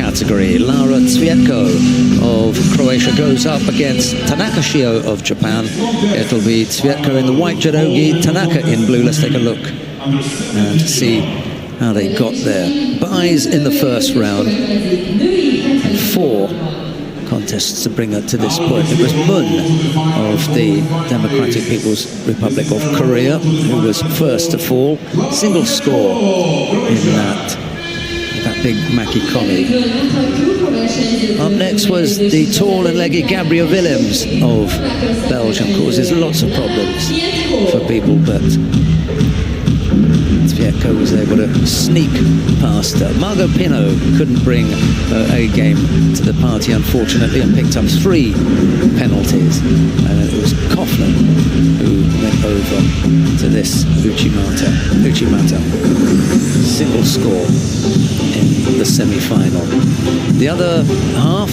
category. Lara Cvjetko of Croatia goes up against Tanaka Shiho of Japan. It'll be Cvjetko in the white judogi, Tanaka in blue. Let's take a look and see how they got there. Buys in the first round. And 4 contests to bring her to this point. It was Moon of the Democratic People's Republic of Korea who was first to fall. Single score in that big Maki Komi. Up next was the tall and leggy Gabriel Willems of Belgium. Causes lots of problems for people, but Cvjetko was able to sneak past her. Margot Pinot couldn't bring her A game to the party, unfortunately, and picked up 3 penalties. It was Coughlin who went over to this Uchimata. Single score in the semi-final. The other half,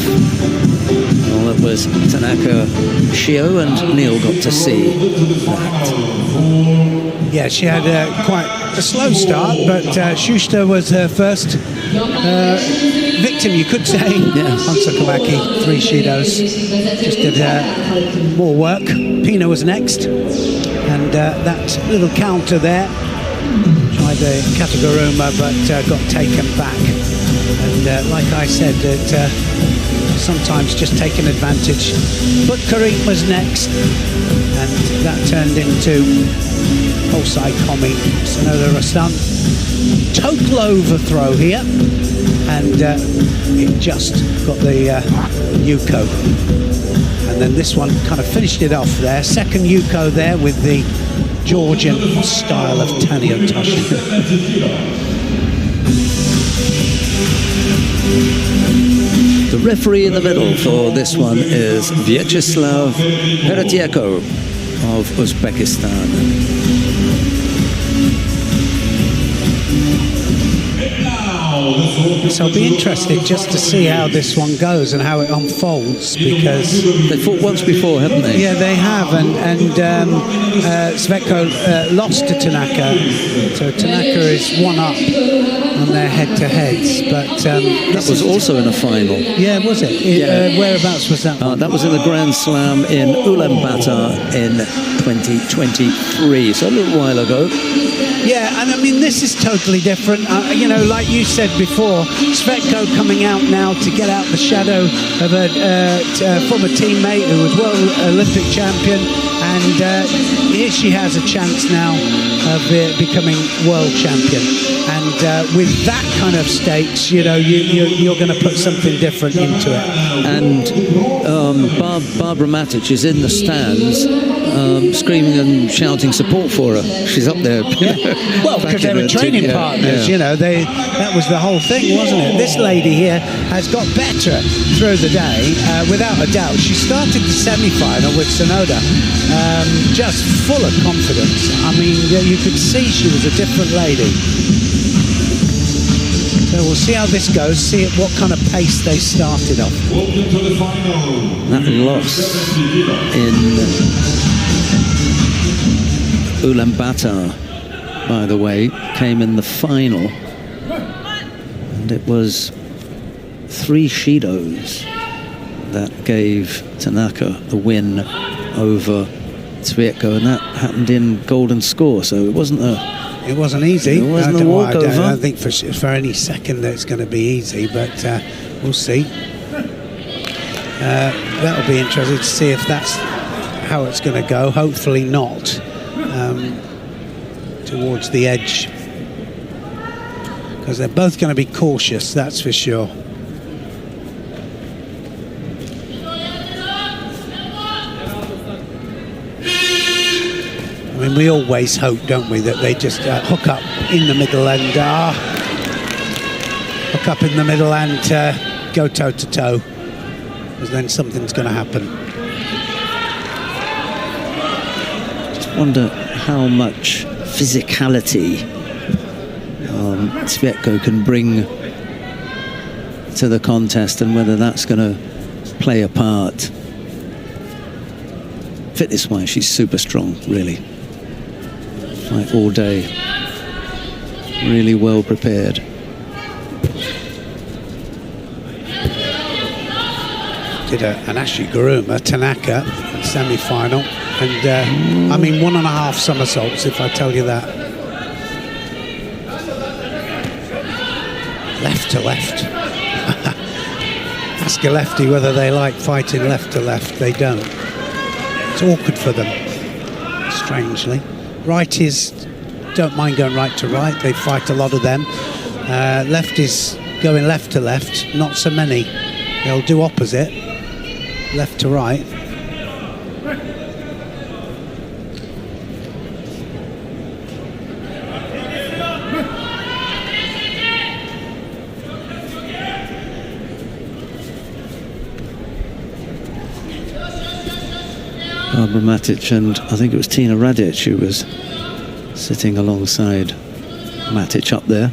well, it was Tanaka Shiho, and Neil got to see that. Yeah, she had quite a slow start, but Schuster was her first victim, you could say, on Sakamaki. 3 Shidos. Just did more work. Pino was next, and that little counter there, tried the Kataguruma, but got taken back. And like I said, that sometimes just taking advantage. But Karim was next, and that turned into Hosai Komi, Sonoda Rastan. Total overthrow here, and it just got the Yuko. And then this one kind of finished it off there. Second Yuko there with the Georgian style of Taniotoshi. The referee in the middle for this one is Vyacheslav Peretyeko of Uzbekistan. So I'll be interested just to see how this one goes and how it unfolds, because they fought once before, haven't they? Yeah, they have, and Cvjetko lost to Tanaka, so Tanaka is 1 up on their head-to-heads. But that was also in a final. Yeah, was it? Whereabouts was that one? That was in the Grand Slam in Ulaanbaatar in 2023, so a little while ago. Yeah, and I mean, this is totally different. You know, like you said before, Cvjetko coming out now to get out the shadow of a former teammate who was World Olympic champion, and here she has a chance now of becoming world champion. And with that kind of stakes, you know, you're going to put something different into it. And Barbara Matic is in the stands, screaming and shouting support for her. She's up there. Well, because they were training partners, you know, that was the whole thing, wasn't it? This lady here has got better through the day, without a doubt. She started the semi-final with Sonoda, just full of confidence. I mean, you could see she was a different lady. So we'll see how this goes, see at what kind of pace they started off. Welcome to the final. That loss in Ulaanbaatar, by the way, came in the final, and it was 3 Shidos that gave Tanaka the win over Cvjetko, and that happened in golden score, so it wasn't easy. It wasn't a walkover. I don't think for any second that it's going to be easy, but we'll see. That'll be interesting to see if that's how it's going to go. Hopefully not. Towards the edge, because they're both going to be cautious, that's for sure. I mean, we always hope, don't we, that they just hook up in the middle and go toe-to-toe, because then something's going to happen. Just wonder how much physicality Cvjetko can bring to the contest, and whether that's going to play a part. Fitness-wise, she's super strong, really. Fight all day. Really well prepared. did an Ashiguruma, Tanaka, semi-final. And, I mean, 1.5 somersaults, if I tell you that. Left to left. Ask a lefty whether they like fighting left to left. They don't. It's awkward for them, strangely. Righties don't mind going right to right. They fight a lot of them. Lefties going left to left, not so many. They'll do opposite, left to right. Barbara Matic and I think it was Tina Radic who was sitting alongside Matic up there.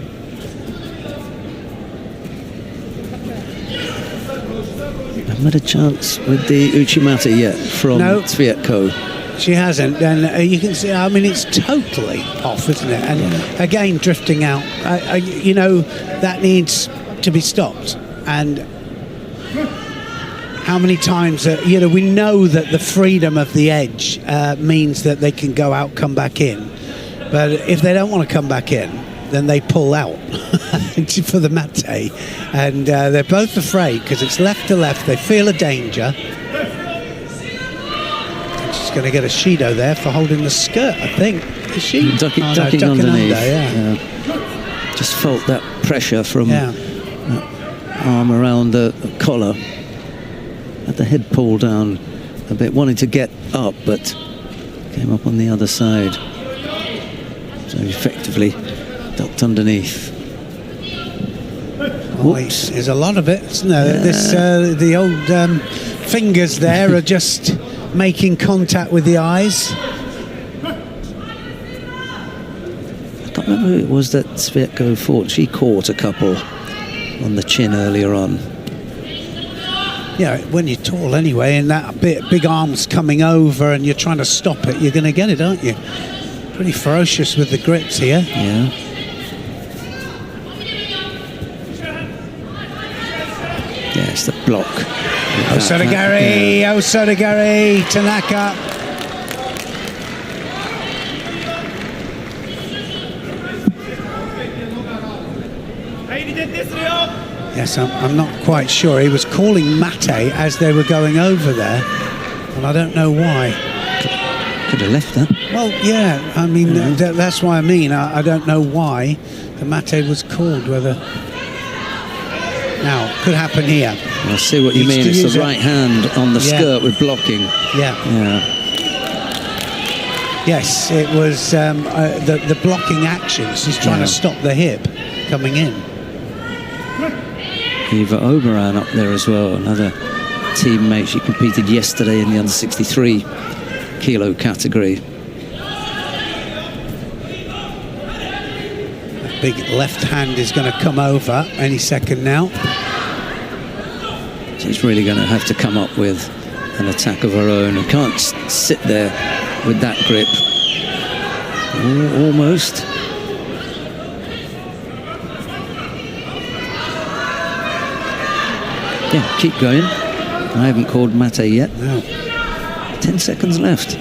Haven't had a chance with the Uchimata yet from Cvjetko. She hasn't, and you can see, I mean, it's totally off, isn't it? And again, drifting out. You know, that needs to be stopped. And how many times, you know, we know that the freedom of the edge means that they can go out, come back in. But if they don't want to come back in, then they pull out for the mate. And they're both afraid because it's left to left. They feel a danger. She's going to get a Shiho there for holding the skirt, I think. Is she? Ducking underneath. Under, just felt that pressure from that arm around the collar. Had the head pulled down a bit, wanting to get up, but came up on the other side. So effectively ducked underneath. Whoops. There's a lot of it, isn't there? This, the old fingers there are just making contact with the eyes. I can't remember who it was that Cvjetko fought. She caught a couple on the chin earlier on. Yeah, when you're tall anyway, and that big arms coming over and you're trying to stop it, you're going to get it, aren't you? Pretty ferocious with the grips here. Yeah. Yes, the block. Osodagari, Tanaka. Yes, I'm not quite sure. He was calling mate as they were going over there, and I don't know why. Could have left that. Well, yeah, I mean, that's what I mean. I don't know why the mate was called, whether... Now, could happen here. I see what you mean. It's the right hand on the skirt with blocking. Yeah. Yes, it was the blocking actions. He's trying to stop the hip coming in. Eva Oberan up there as well, another teammate. She competed yesterday in the under 63 kilo category. That big left hand is going to come over any second now. She's really going to have to come up with an attack of her own. You can't sit there with that grip. Almost. Yeah, keep going. I haven't called mate yet. No. 10 seconds left.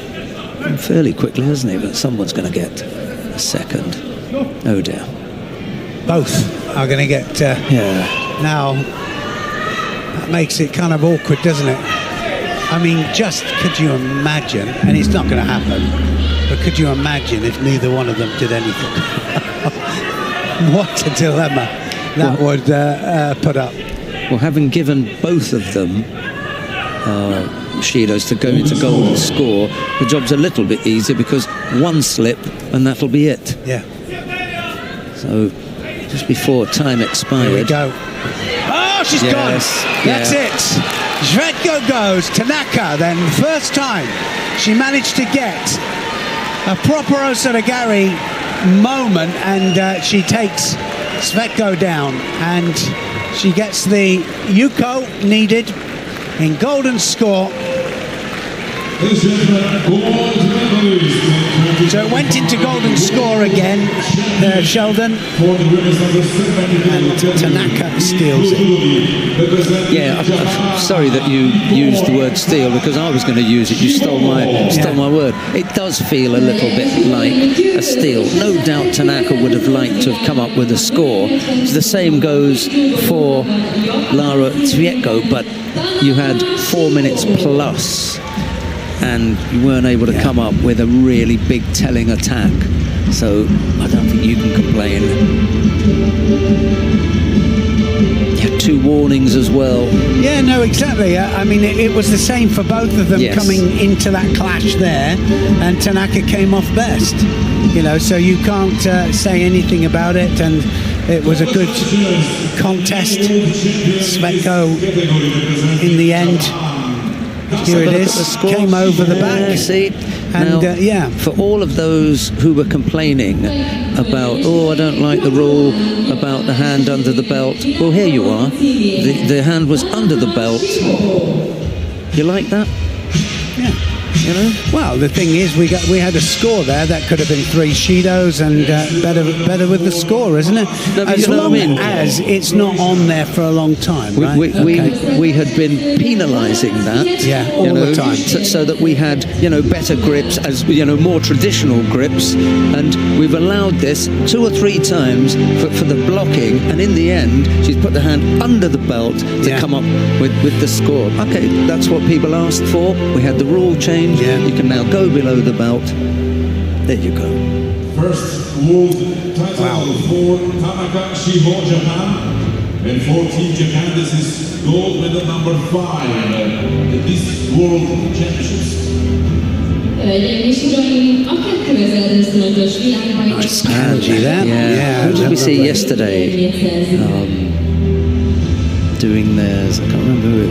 Fairly quickly, hasn't he? But someone's going to get a second. Oh dear. Both are going to get... Now, that makes it kind of awkward, doesn't it? I mean, just could you imagine, and it's not going to happen, but could you imagine if neither one of them did anything? What a dilemma that would put up. Well, having given both of them Shidos to go into golden score, the job's a little bit easier because one slip and that'll be it. Yeah. So just before time expired. Here we go. Oh, she's gone. That's it. Cvjetko goes. Tanaka then, first time she managed to get a proper Osodagari moment, and she takes Cvjetko down, and she gets the Yuko needed in golden score. So it went into golden score again, Sheldon, and Tanaka steals it. Yeah, I'm sorry that you used the word steal because I was going to use it. You stole my word. It does feel a little bit like a steal. No doubt Tanaka would have liked to have come up with a score. The same goes for Lara Cvjetko, but you had 4 minutes plus and you weren't able to come up with a really big telling attack. So I don't think you can complain. You had 2 warnings as well. Yeah, no, exactly. I mean, it was the same for both of them coming into that clash there, and Tanaka came off best. You know, so you can't say anything about it, and it was a good contest. Cvjetko, in the end, here it is, came over the back. See? And now, for all of those who were complaining about, I don't like the rule about the hand under the belt, well, here you are. The hand was under the belt. You like that? Yeah. You know? Well, the thing is, we had a score there that could have been 3 Shidos, and better with the score, isn't it? No, as long as it's not on there for a long time, right? We had been penalising that, all the time, so that we had better grips, as more traditional grips, and we've allowed this 2 or 3 times for the blocking, and in the end, she's put the hand under the belt to come up with the score. Okay, that's what people asked for. We had the rule change. You can now go below the belt. There you go. First world title for Tanaka, Shiho, Japan. And for Team Japan, this is gold medal number 5 in this World Championships. Nice strategy there. Yeah. Who did we see yesterday? Doing theirs. I can't remember who